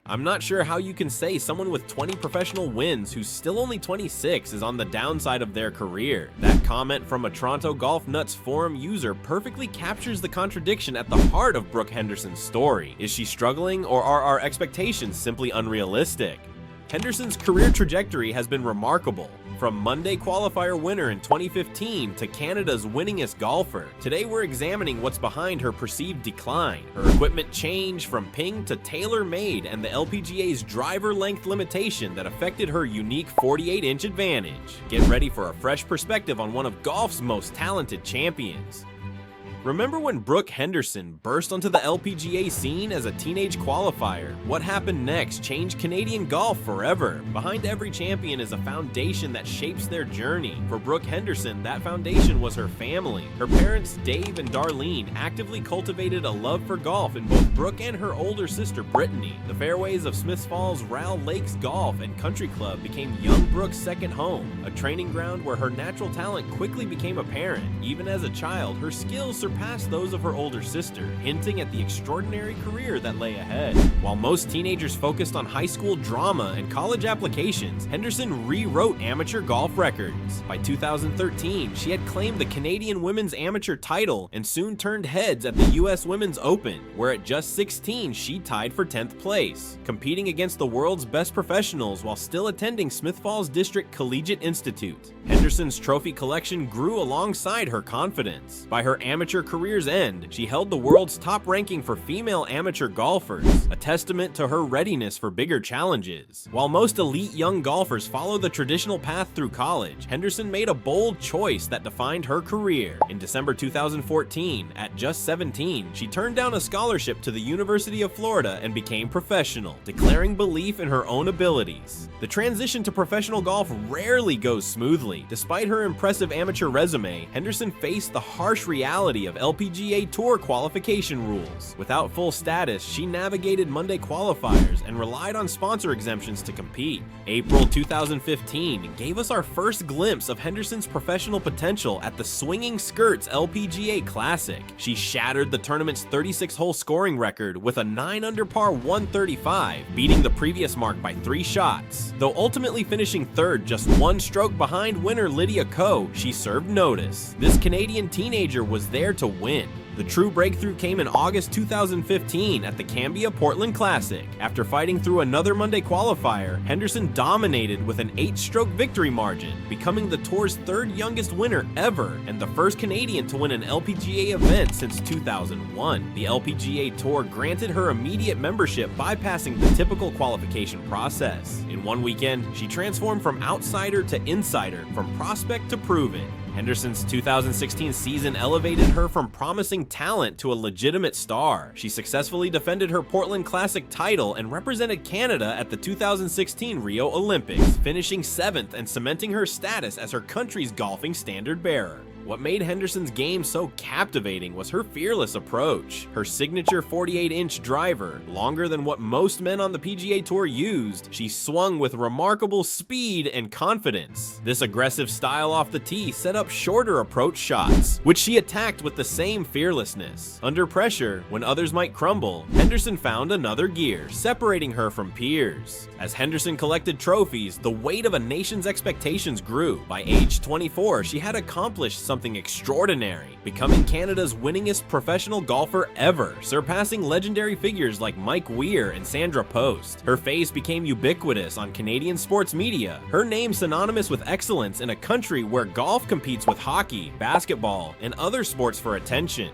I'm not sure how you can say someone with 20 professional wins who's still only 26 is on the downside of their career. That comment from a Toronto Golf Nuts forum user perfectly captures the contradiction at the heart of Brooke Henderson's story. Is she struggling, or are our expectations simply unrealistic? Henderson's career trajectory has been remarkable. From Monday qualifier winner in 2015 to Canada's winningest golfer, today we're examining what's behind her perceived decline, her equipment change from ping to tailor-made, and the LPGA's driver length limitation that affected her unique 48-inch advantage. Get ready for a fresh perspective on one of golf's most talented champions. Remember when Brooke Henderson burst onto the LPGA scene as a teenage qualifier? What happened next changed Canadian golf forever. Behind every champion is a foundation that shapes their journey. For Brooke Henderson, that foundation was her family. Her parents, Dave and Darlene, actively cultivated a love for golf in both Brooke and her older sister, Brittany. The fairways of Smiths Falls Row Lakes Golf and Country Club became young Brooke's second home, a training ground where her natural talent quickly became apparent. Even as a child, her skills surpassed those of her older sister, hinting at the extraordinary career that lay ahead. While most teenagers focused on high school drama and college applications, Henderson rewrote amateur golf records. By 2013, she had claimed the Canadian Women's Amateur title and soon turned heads at the US Women's Open, where at just 16 she tied for 10th place, competing against the world's best professionals while still attending Smith Falls District Collegiate Institute. Henderson's trophy collection grew alongside her confidence. By her amateur career's end, she held the world's top ranking for female amateur golfers, a testament to her readiness for bigger challenges. While most elite young golfers follow the traditional path through college, Henderson made a bold choice that defined her career. In December 2014, at just 17, she turned down a scholarship to the University of Florida and became professional, declaring belief in her own abilities. The transition to professional golf rarely goes smoothly. Despite her impressive amateur resume, Henderson faced the harsh reality of LPGA Tour qualification rules. Without full status, she navigated Monday qualifiers and relied on sponsor exemptions to compete. April 2015 gave us our first glimpse of Henderson's professional potential at the Swinging Skirts LPGA Classic. She shattered the tournament's 36-hole scoring record with a 9-under par 135, beating the previous mark by 3 shots. Though ultimately finishing third, just 1 stroke behind winner Lydia Ko, she served notice. This Canadian teenager was there to win. The true breakthrough came in August 2015 at the Cambia Portland Classic. After fighting through another Monday qualifier, Henderson dominated with an 8-stroke victory margin, becoming the tour's 3rd youngest winner ever and the first Canadian to win an LPGA event since 2001. The LPGA Tour granted her immediate membership, bypassing the typical qualification process. In one weekend, she transformed from outsider to insider, from prospect to proven. Henderson's 2016 season elevated her from promising talent to a legitimate star. She successfully defended her Portland Classic title and represented Canada at the 2016 Rio Olympics, finishing 7th and cementing her status as her country's golfing standard bearer. What made Henderson's game so captivating was her fearless approach. Her signature 48-inch driver, longer than what most men on the PGA Tour used, she swung with remarkable speed and confidence. This aggressive style off the tee set up shorter approach shots, which she attacked with the same fearlessness. Under pressure, when others might crumble, Henderson found another gear, separating her from peers. As Henderson collected trophies, the weight of a nation's expectations grew. By age 24, she had accomplished something extraordinary, becoming Canada's winningest professional golfer ever, surpassing legendary figures like Mike Weir and Sandra Post. Her face became ubiquitous on Canadian sports media, her name synonymous with excellence in a country where golf competes with hockey, basketball, and other sports for attention.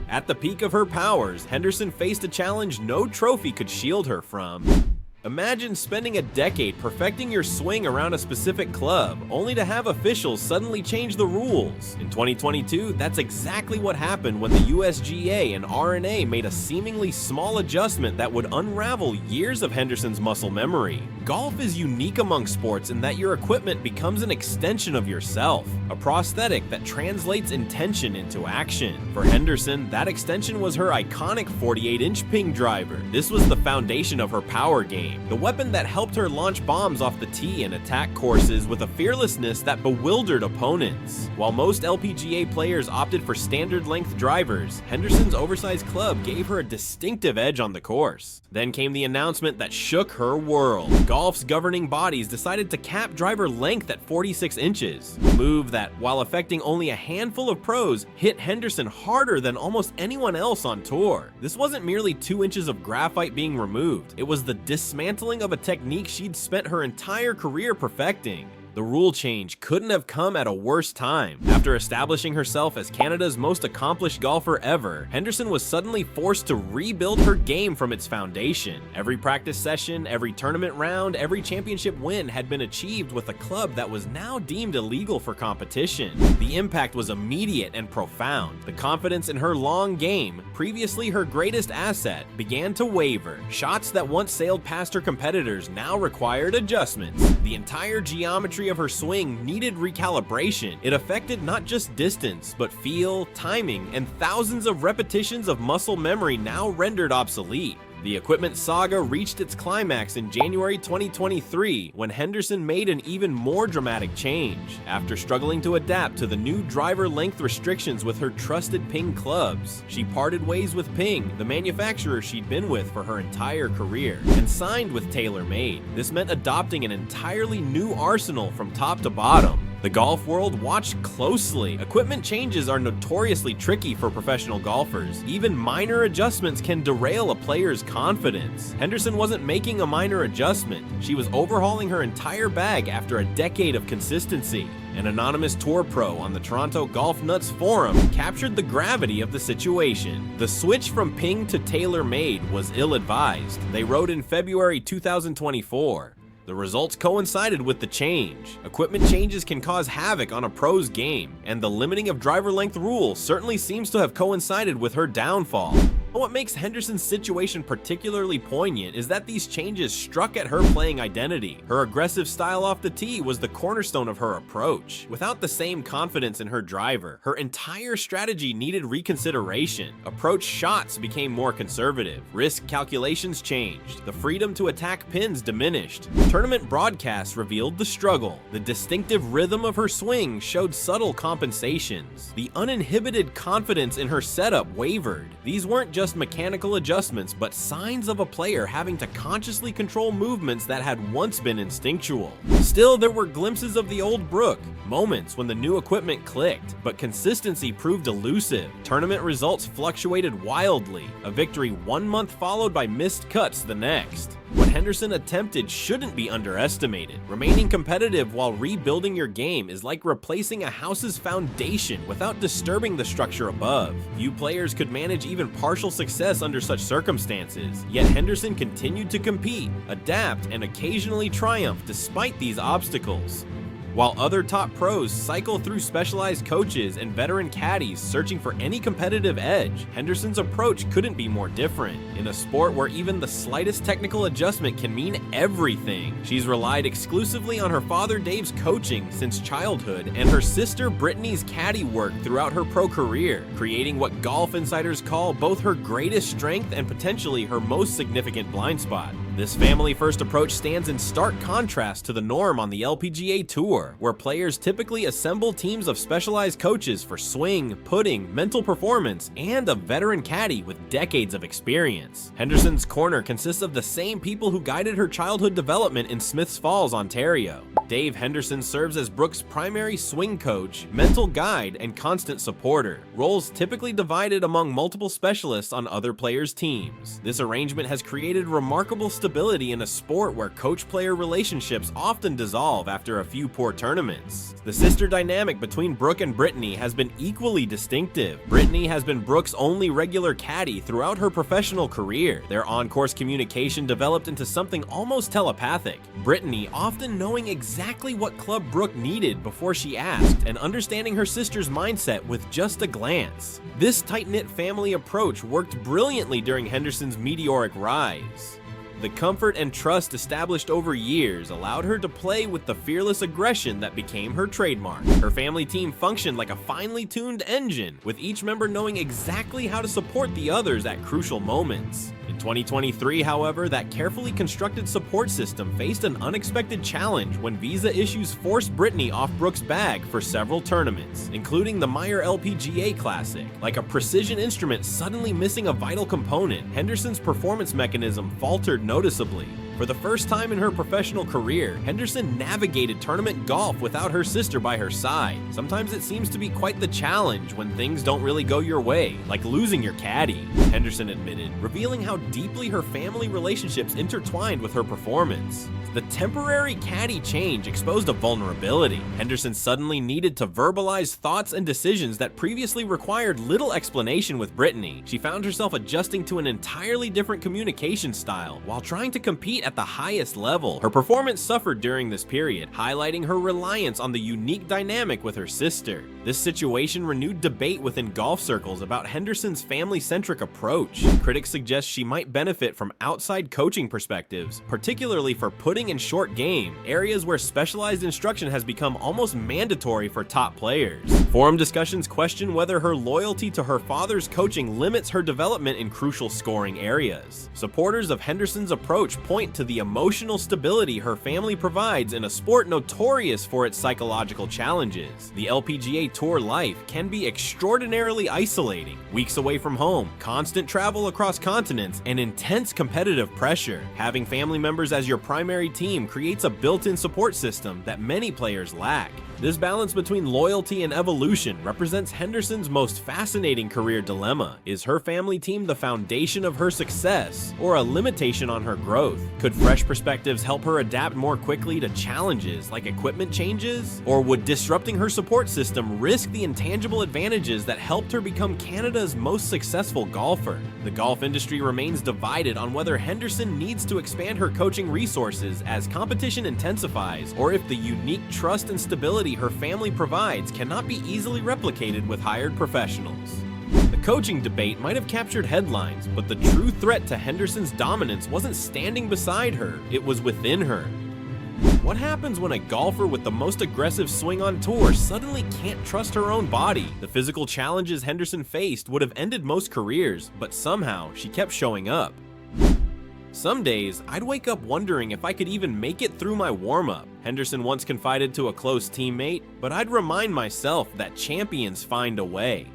At the peak of her powers, Henderson faced a challenge no trophy could shield her from. Imagine spending a decade perfecting your swing around a specific club, only to have officials suddenly change the rules. In 2022, that's exactly what happened when the USGA and R&A made a seemingly small adjustment that would unravel years of Henderson's muscle memory. Golf is unique among sports in that your equipment becomes an extension of yourself, a prosthetic that translates intention into action. For Henderson, that extension was her iconic 48-inch ping driver. This was the foundation of her power game. game, the weapon that helped her launch bombs off the tee and attack courses with a fearlessness that bewildered opponents. While most LPGA players opted for standard-length drivers, Henderson's oversized club gave her a distinctive edge on the course. Then came the announcement that shook her world. Golf's governing bodies decided to cap driver length at 46 inches, a move that, while affecting only a handful of pros, hit Henderson harder than almost anyone else on tour. This wasn't merely 2 inches of graphite being removed, it was the dismantling of a technique she'd spent her entire career perfecting. The rule change couldn't have come at a worse time. After establishing herself as Canada's most accomplished golfer ever, Henderson was suddenly forced to rebuild her game from its foundation. Every practice session, every tournament round, every championship win had been achieved with a club that was now deemed illegal for competition. The impact was immediate and profound. The confidence in her long game, previously her greatest asset, began to waver. Shots that once sailed past her competitors now required adjustments. The entire geometry of her swing needed recalibration. It affected not just distance, but feel, timing, and thousands of repetitions of muscle memory now rendered obsolete. The equipment saga reached its climax in January 2023 when Henderson made an even more dramatic change. After struggling to adapt to the new driver length restrictions with her trusted Ping clubs, she parted ways with Ping, the manufacturer she'd been with for her entire career, and signed with TaylorMade. This meant adopting an entirely new arsenal from top to bottom. The golf world watched closely. Equipment changes are notoriously tricky for professional golfers. Even minor adjustments can derail a player's confidence. Henderson wasn't making a minor adjustment. She was overhauling her entire bag after a decade of consistency. An anonymous tour pro on the Toronto Golf Nuts forum captured the gravity of the situation. The switch from Ping to TaylorMade was ill-advised. They wrote in February 2024. The results coincided with the change. Equipment changes can cause havoc on a pro's game, and the limiting of driver length rule certainly seems to have coincided with her downfall. But what makes Henderson's situation particularly poignant is that these changes struck at her playing identity. Her aggressive style off the tee was the cornerstone of her approach. Without the same confidence in her driver, her entire strategy needed reconsideration. Approach shots became more conservative. Risk calculations changed. The freedom to attack pins diminished. Tournament broadcasts revealed the struggle. The distinctive rhythm of her swing showed subtle compensations. The uninhibited confidence in her setup wavered. These weren't just mechanical adjustments, but signs of a player having to consciously control movements that had once been instinctual. Still, there were glimpses of the old Brooke, moments when the new equipment clicked, but consistency proved elusive. Tournament results fluctuated wildly, a victory 1 month followed by missed cuts the next. What Henderson attempted shouldn't be underestimated. Remaining competitive while rebuilding your game is like replacing a house's foundation without disturbing the structure above. Few players could manage even partial success under such circumstances, yet Henderson continued to compete, adapt, and occasionally triumph despite these obstacles. While other top pros cycle through specialized coaches and veteran caddies searching for any competitive edge, Henderson's approach couldn't be more different. In a sport where even the slightest technical adjustment can mean everything, she's relied exclusively on her father Dave's coaching since childhood and her sister Brittany's caddy work throughout her pro career, creating what golf insiders call both her greatest strength and potentially her most significant blind spot. This family-first approach stands in stark contrast to the norm on the LPGA Tour, where players typically assemble teams of specialized coaches for swing, putting, mental performance, and a veteran caddy with decades of experience. Henderson's corner consists of the same people who guided her childhood development in Smiths Falls, Ontario. Dave Henderson serves as Brooke's primary swing coach, mental guide, and constant supporter, roles typically divided among multiple specialists on other players' teams. This arrangement has created remarkable stability in a sport where coach-player relationships often dissolve after a few poor tournaments. The sister dynamic between Brooke and Brittany has been equally distinctive. Brittany has been Brooke's only regular caddy throughout her professional career. Their on-course communication developed into something almost telepathic. Brittany often knowing exactly what club Brooke needed before she asked, and understanding her sister's mindset with just a glance. This tight-knit family approach worked brilliantly during Henderson's meteoric rise. The comfort and trust established over years allowed her to play with the fearless aggression that became her trademark. Her family team functioned like a finely tuned engine, with each member knowing exactly how to support the others at crucial moments. In In 2023, however, that carefully constructed support system faced an unexpected challenge when visa issues forced Brittany off Brooke's bag for several tournaments, including the Meyer LPGA Classic. Like a precision instrument suddenly missing a vital component, Henderson's performance mechanism faltered noticeably. For the first time in her professional career, Henderson navigated tournament golf without her sister by her side. Sometimes it seems to be quite the challenge when things don't really go your way, like losing your caddy, Henderson admitted, revealing how deeply her family relationships intertwined with her performance. The temporary caddy change exposed a vulnerability. Henderson suddenly needed to verbalize thoughts and decisions that previously required little explanation with Brittany. She found herself adjusting to an entirely different communication style while trying to compete at the highest level. Her performance suffered during this period, highlighting her reliance on the unique dynamic with her sister. This situation renewed debate within golf circles about Henderson's family-centric approach. Critics suggest she might benefit from outside coaching perspectives, particularly for putting and short game, areas where specialized instruction has become almost mandatory for top players. Forum discussions question whether her loyalty to her father's coaching limits her development in crucial scoring areas. Supporters of Henderson's approach point to the emotional stability her family provides in a sport notorious for its psychological challenges. The LPGA Tour life can be extraordinarily isolating. Weeks away from home, constant travel across continents, and intense competitive pressure. Having family members as your primary team creates a built-in support system that many players lack. This balance between loyalty and evolution represents Henderson's most fascinating career dilemma. Is her family team the foundation of her success, or a limitation on her growth? Could fresh perspectives help her adapt more quickly to challenges like equipment changes? Or would disrupting her support system risk the intangible advantages that helped her become Canada's most successful golfer? The golf industry remains divided on whether Henderson needs to expand her coaching resources as competition intensifies, or if the unique trust and stability her family provides cannot be easily replicated with hired professionals. The coaching debate might have captured headlines, but the true threat to Henderson's dominance wasn't standing beside her, it was within her. What happens when a golfer with the most aggressive swing on tour suddenly can't trust her own body? The physical challenges Henderson faced would have ended most careers, but somehow she kept showing up. Some days, I'd wake up wondering if I could even make it through my warm-up, Henderson once confided to a close teammate, but I'd remind myself that champions find a way.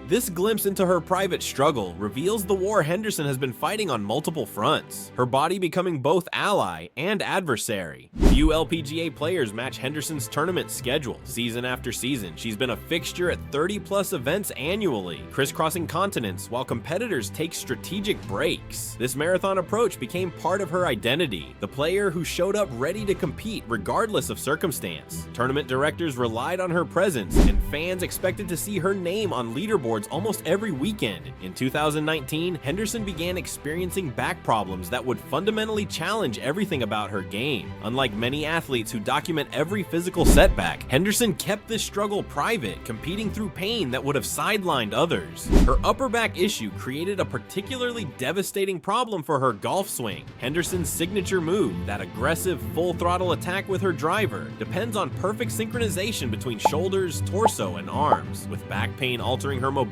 This glimpse into her private struggle reveals the war Henderson has been fighting on multiple fronts, her body becoming both ally and adversary. Few LPGA players match Henderson's tournament schedule. Season after season, she's been a fixture at 30+ events annually, crisscrossing continents while competitors take strategic breaks. This marathon approach became part of her identity, the player who showed up ready to compete regardless of circumstance. Tournament directors relied on her presence, and fans expected to see her name on leaderboards almost every weekend. In 2019, Henderson began experiencing back problems that would fundamentally challenge everything about her game. Unlike many athletes who document every physical setback, Henderson kept this struggle private, competing through pain that would have sidelined others. Her upper back issue created a particularly devastating problem for her golf swing. Henderson's signature move, that aggressive full throttle attack with her driver, depends on perfect synchronization between shoulders, torso, and arms. With back pain altering her mobility,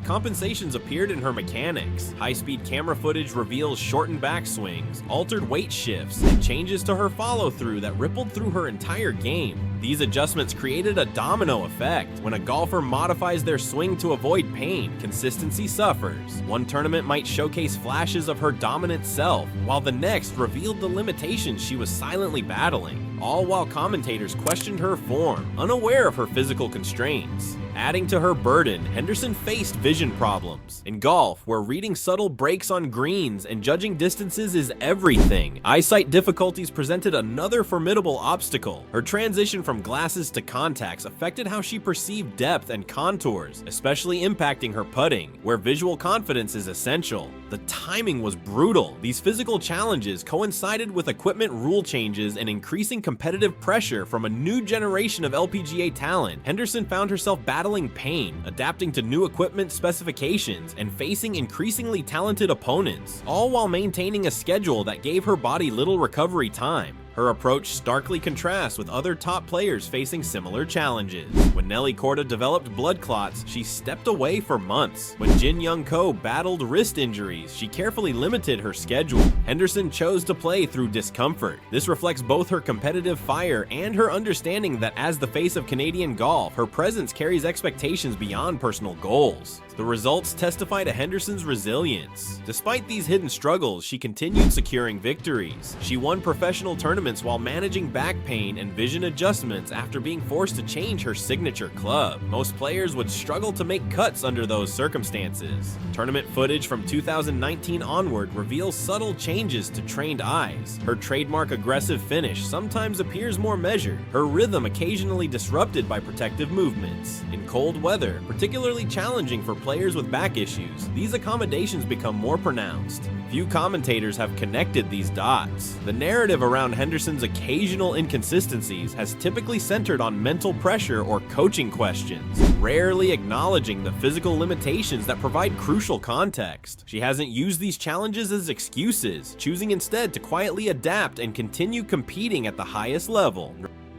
compensations appeared in her mechanics. High-speed camera footage reveals shortened backswings, altered weight shifts, and changes to her follow-through that rippled through her entire game. These adjustments created a domino effect. When a golfer modifies their swing to avoid pain, consistency suffers. One tournament might showcase flashes of her dominant self, while the next revealed the limitations she was silently battling, all while commentators questioned her form, unaware of her physical constraints. Adding to her burden, Henderson faced vision problems. In golf, where reading subtle breaks on greens and judging distances is everything, eyesight difficulties presented another formidable obstacle. Her transition from glasses to contacts affected how she perceived depth and contours, especially impacting her putting, where visual confidence is essential. The timing was brutal. These physical challenges coincided with equipment rule changes and increasing competitive pressure from a new generation of LPGA talent. Henderson found herself battling pain, adapting to new equipment specifications, and facing increasingly talented opponents, all while maintaining a schedule that gave her body little recovery time. Her approach starkly contrasts with other top players facing similar challenges. When Nelly Korda developed blood clots, she stepped away for months. When Jin Young Ko battled wrist injuries, she carefully limited her schedule. Henderson chose to play through discomfort. This reflects both her competitive fire and her understanding that as the face of Canadian golf, her presence carries expectations beyond personal goals. The results testify to Henderson's resilience. Despite these hidden struggles, she continued securing victories. She won professional tournaments while managing back pain and vision adjustments after being forced to change her signature club. Most players would struggle to make cuts under those circumstances. Tournament footage from 2019 onward reveals subtle changes to trained eyes. Her trademark aggressive finish sometimes appears more measured, her rhythm occasionally disrupted by protective movements. In cold weather, particularly challenging for players with back issues, these accommodations become more pronounced. Few commentators have connected these dots. The narrative around Henderson's occasional inconsistencies has typically centered on mental pressure or coaching questions, rarely acknowledging the physical limitations that provide crucial context. She hasn't used these challenges as excuses, choosing instead to quietly adapt and continue competing at the highest level.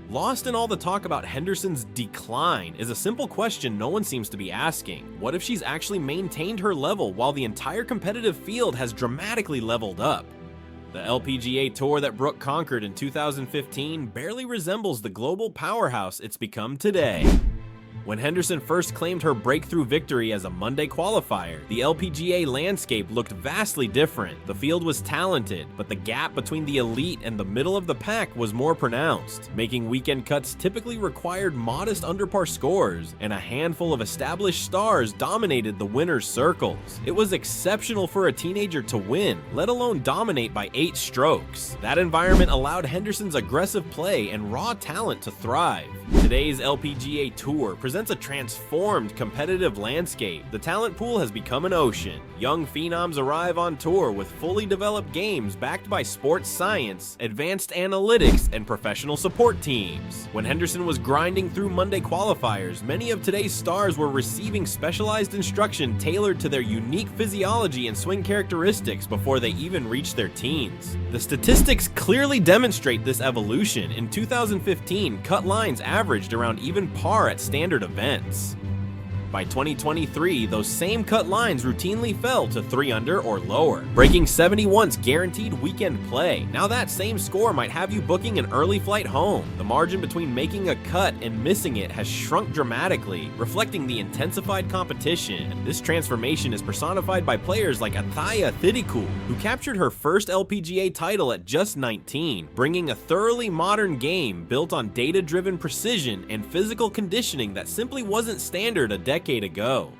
Lost in all the talk about Henderson's decline is a simple question no one seems to be asking. What if she's actually maintained her level while the entire competitive field has dramatically leveled up? The LPGA Tour that Brooke conquered in 2015 barely resembles the global powerhouse it's become today. When Henderson first claimed her breakthrough victory as a Monday qualifier, the LPGA landscape looked vastly different. The field was talented, but the gap between the elite and the middle of the pack was more pronounced. Making weekend cuts typically required modest underpar scores, and a handful of established stars dominated the winner's circles. It was exceptional for a teenager to win, let alone dominate by 8 strokes. That environment allowed Henderson's aggressive play and raw talent to thrive. Today's LPGA Tour presents a transformed competitive landscape. The talent pool has become an ocean. Young phenoms arrive on tour with fully developed games backed by sports science, advanced analytics, and professional support teams. When Henderson was grinding through Monday qualifiers, many of today's stars were receiving specialized instruction tailored to their unique physiology and swing characteristics before they even reached their teens. The statistics clearly demonstrate this evolution. In 2015, cut lines averaged around even par at standard events. By 2023, those same cut lines routinely fell to 3 under or lower. Breaking 70 once guaranteed weekend play. Now that same score might have you booking an early flight home. The margin between making a cut and missing it has shrunk dramatically, reflecting the intensified competition. This transformation is personified by players like Atthaya Thitikul, who captured her first LPGA title at just 19, bringing a thoroughly modern game built on data-driven precision and physical conditioning that simply wasn't standard a decade ago.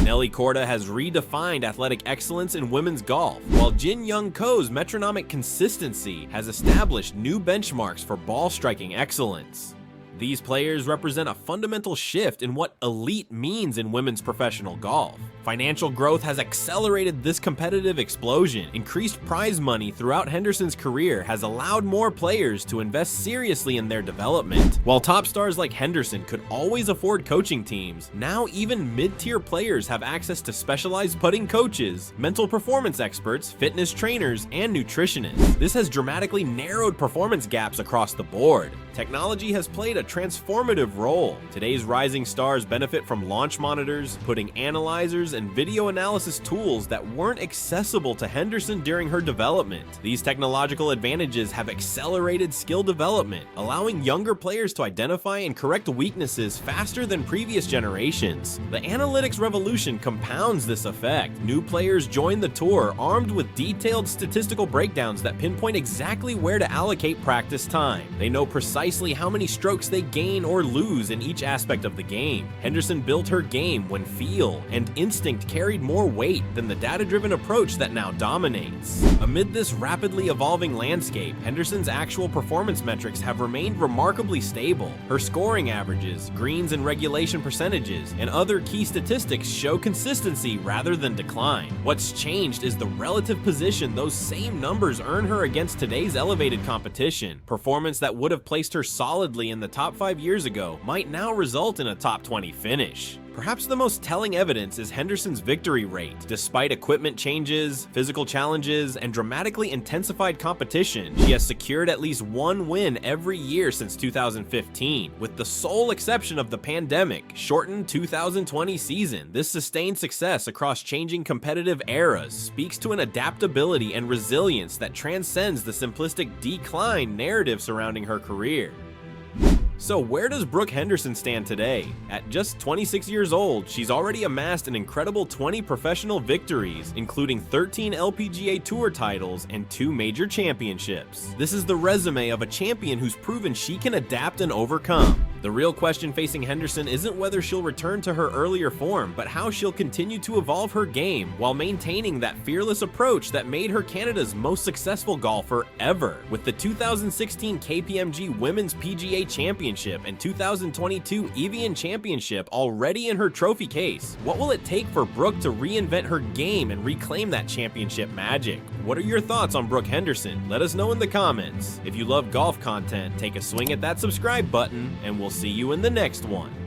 Nelly Korda has redefined athletic excellence in women's golf, while Jin Young Ko's metronomic consistency has established new benchmarks for ball striking excellence. These players represent a fundamental shift in what elite means in women's professional golf. Financial growth has accelerated this competitive explosion. Increased prize money throughout Henderson's career has allowed more players to invest seriously in their development. While top stars like Henderson could always afford coaching teams, now even mid-tier players have access to specialized putting coaches, mental performance experts, fitness trainers, and nutritionists. This has dramatically narrowed performance gaps across the board. Technology has played a transformative role. Today's rising stars benefit from launch monitors, putting analyzers, and video analysis tools that weren't accessible to Henderson during her development. These technological advantages have accelerated skill development, allowing younger players to identify and correct weaknesses faster than previous generations. The analytics revolution compounds this effect. New players join the tour armed with detailed statistical breakdowns that pinpoint exactly where to allocate practice time. They know precisely how many strokes they gain or lose in each aspect of the game. Henderson built her game when feel and instinct carried more weight than the data-driven approach that now dominates. Amid this rapidly evolving landscape, Henderson's actual performance metrics have remained remarkably stable. Her scoring averages, greens and regulation percentages, and other key statistics show consistency rather than decline. What's changed is the relative position those same numbers earn her against today's elevated competition. Performance that would have placed her solidly in the top 5 years ago might now result in a top 20 finish. Perhaps the most telling evidence is Henderson's victory rate. Despite equipment changes, physical challenges, and dramatically intensified competition, she has secured at least one win every year since 2015, with the sole exception of the pandemic-shortened 2020 season. This sustained success across changing competitive eras speaks to an adaptability and resilience that transcends the simplistic decline narrative surrounding her career. So where does Brooke Henderson stand today? At just 26 years old, she's already amassed an incredible 20 professional victories, including 13 LPGA Tour titles and 2 major championships. This is the resume of a champion who's proven she can adapt and overcome. The real question facing Henderson isn't whether she'll return to her earlier form, but how she'll continue to evolve her game while maintaining that fearless approach that made her Canada's most successful golfer ever. With the 2016 KPMG Women's PGA Championship and 2022 Evian Championship already in her trophy case, what will it take for Brooke to reinvent her game and reclaim that championship magic? What are your thoughts on Brooke Henderson? Let us know in the comments. If you love golf content, take a swing at that subscribe button, and we'll see you in the next one.